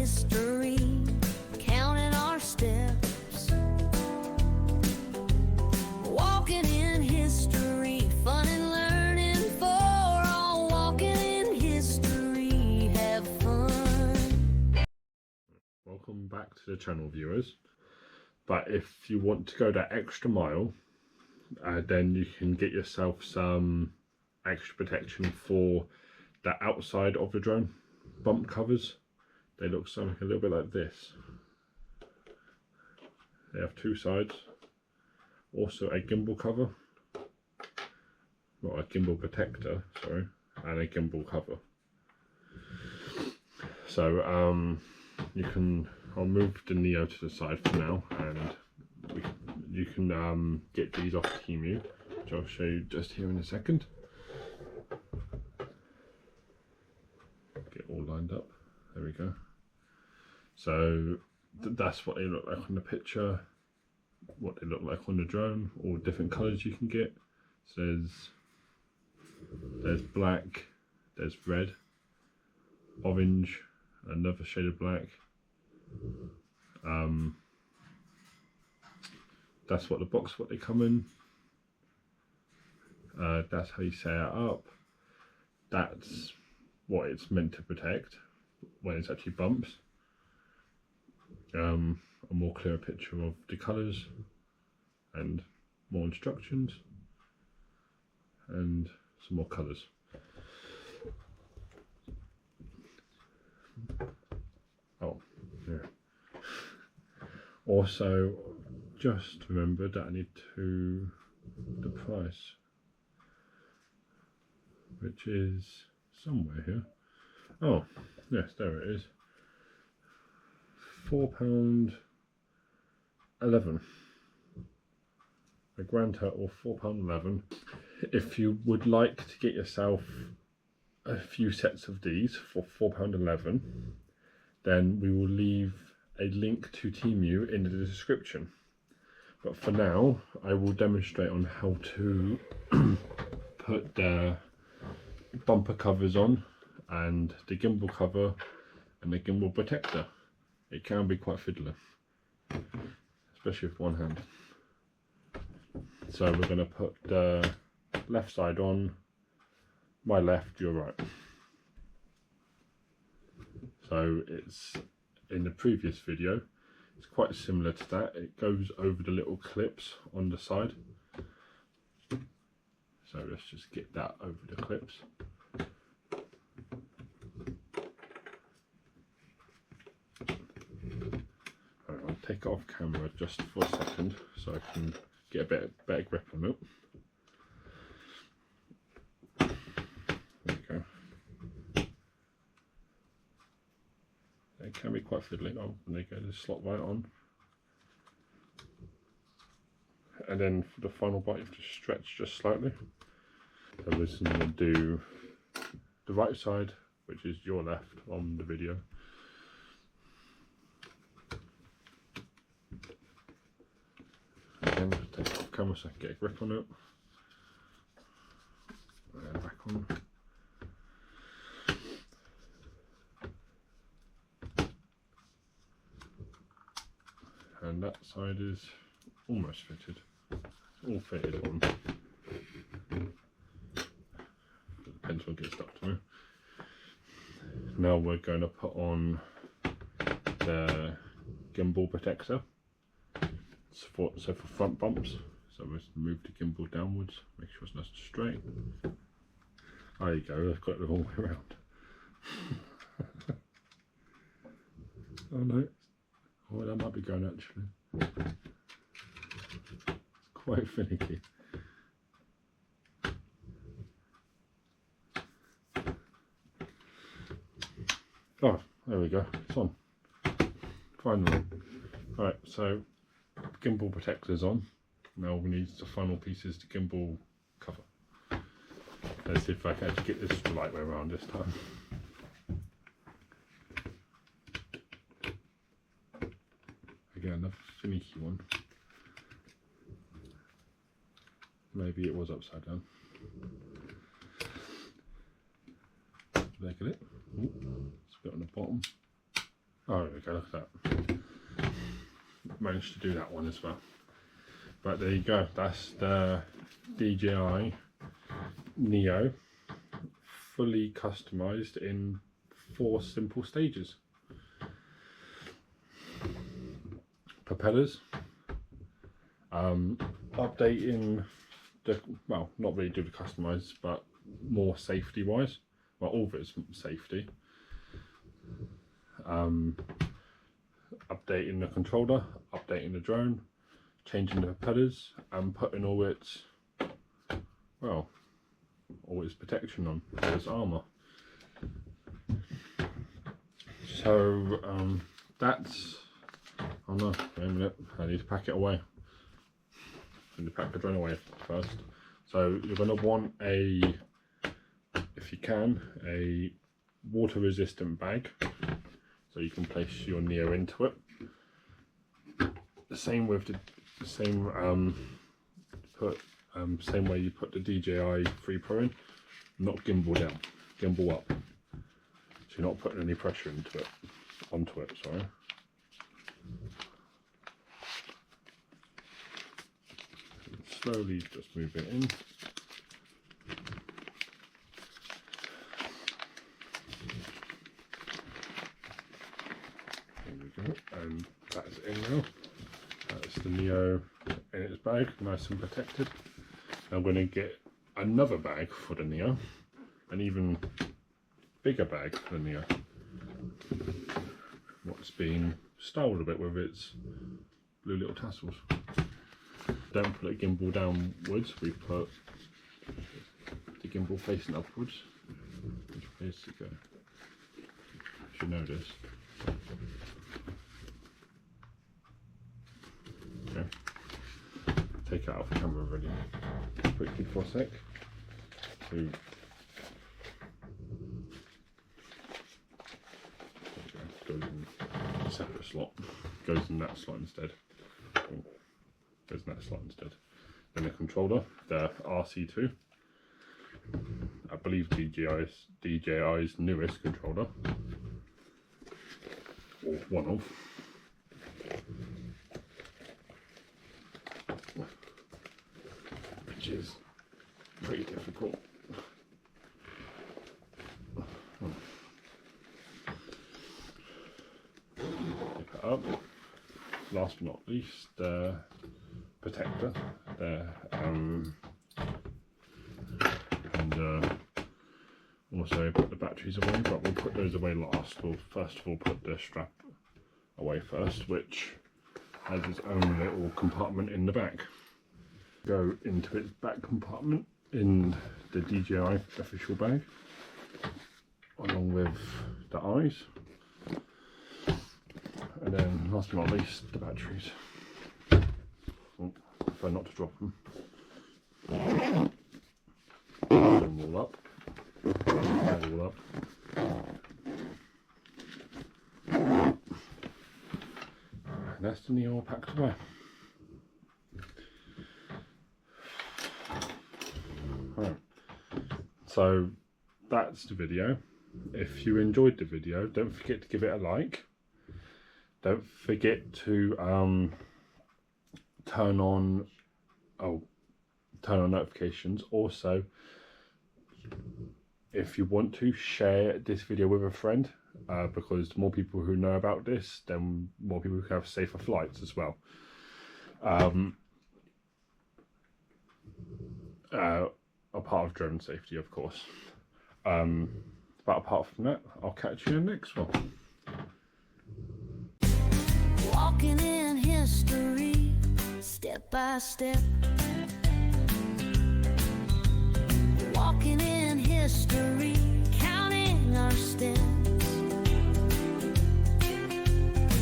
history, counting our steps. Walking in history, fun and learning for all. Walking in history, have fun. Welcome back to the channel, viewers. But if you want to go that extra mile, then you can get yourself some extra protection for the outside of the drone bump covers. They look something a little bit like this. They have two sides. Also a gimbal cover, not a gimbal protector, sorry, and a gimbal cover. So you can, I'll move the Neo to the side for now, and you can get these off Temu, which I'll show you just here in a second. Get all lined up. There we go. So that's what they look like on the picture, what they look like on the drone, all different colours you can get. So there's black, there's red, orange, another shade of black. That's what the box, what they come in. That's how you set it up. That's what it's meant to protect when it's actually bumps. A more clear picture of the colours and more instructions and some more colours. Oh, yeah. Also, just remember that I need the price, which is somewhere here. Oh, yes, there it is. £4.11. A grand total £4.11. If you would like to get yourself a few sets of these for £4.11, then we will leave a link to Temu in the description. But for now, I will demonstrate on how to put the bumper covers on and the gimbal cover and the gimbal protector. It can be quite fiddly, especially with one hand. So we're going to put the left side on, my left, your right. So it's in the previous video, it's quite similar to that. It goes over the little clips on the side. So let's just get that over the clips. I'll take it off camera just for a second so I can get a better grip on it. There we go. It can be quite fiddly. Oh, and there you go, just slot right on. And then for the final bite, you have to stretch just slightly. So we're just going to do the right side, which is your left on the video. Again, take it off camera so I can get a grip on it. And back on. And that side is almost fitted. It's all fitted on. The pencil gets stuck to me. Now we're going to put on the gimbal protector. So for front bumps, so we'll move the gimbal downwards, make sure it's nice and straight. There you go, I've got it the wrong way around. Oh no, oh that might be going actually. It's quite finicky. Oh, there we go, it's on. Finally. Right, so gimbal protectors on. Now we need the final pieces to gimbal cover. Let's see if I can actually get this the right way around this time. Again, another finicky one. Maybe it was upside down. Look at it. Ooh, it's a bit on the bottom. Oh, there we go, look at that. Managed to do that one as well. But there you go, that's the DJI Neo, fully customized in 4 simple stages. Propellers, updating the, well, not really do the customized, but more safety wise. Well, all of it's safety. Updating the controller, updating the drone, changing the propellers, and putting all its, well, all its protection on, all its armour. So that's, oh no, wait a minute, I need to pack it away. I need to pack the drone away first. So you're going to want a, if you can, a water resistant bag, so you can place your Neo into it. The same with the same same way you put the DJI 3 Pro in, not gimbal down, gimbal up. So you're not putting any pressure onto it, sorry. Slowly just move it in. There we go, and that's in now. That's the Neo in its bag, nice and protected. I'm going to get another bag for the Neo, an even bigger bag for the Neo. What's been styled a bit with its blue little tassels. Don't put it gimbal downwards, we put the gimbal facing upwards. Which way does it go? You should know this. Okay. Take it out of the camera already. Quickly for a sec. To goes in a separate slot. Goes in that slot instead. Goes in that slot instead. Then the controller, the RC2. I believe DJI's newest controller. Or one of. Which is pretty difficult. Pick it up. Last but not least, the protector there, and also put the batteries away, but we'll put those away last. We'll first of all put the strap away first, which has its own little compartment in the back. Go into its back compartment in the DJI official bag, along with the eyes, and then last but not least, the batteries. Oh, prefer not to drop them. Put them all up. Add all up. And that's the Neo packed away. Right. So that's the video. If you enjoyed the video, don't forget to give it a like. Don't forget to turn on notifications. Also, if you want to, share this video with a friend, because the more people who know about this, then more people can have safer flights as well. A part of drone safety, of course. But apart from that, I'll catch you in the next one. Walking in history, step by step. Walking in history, counting our steps.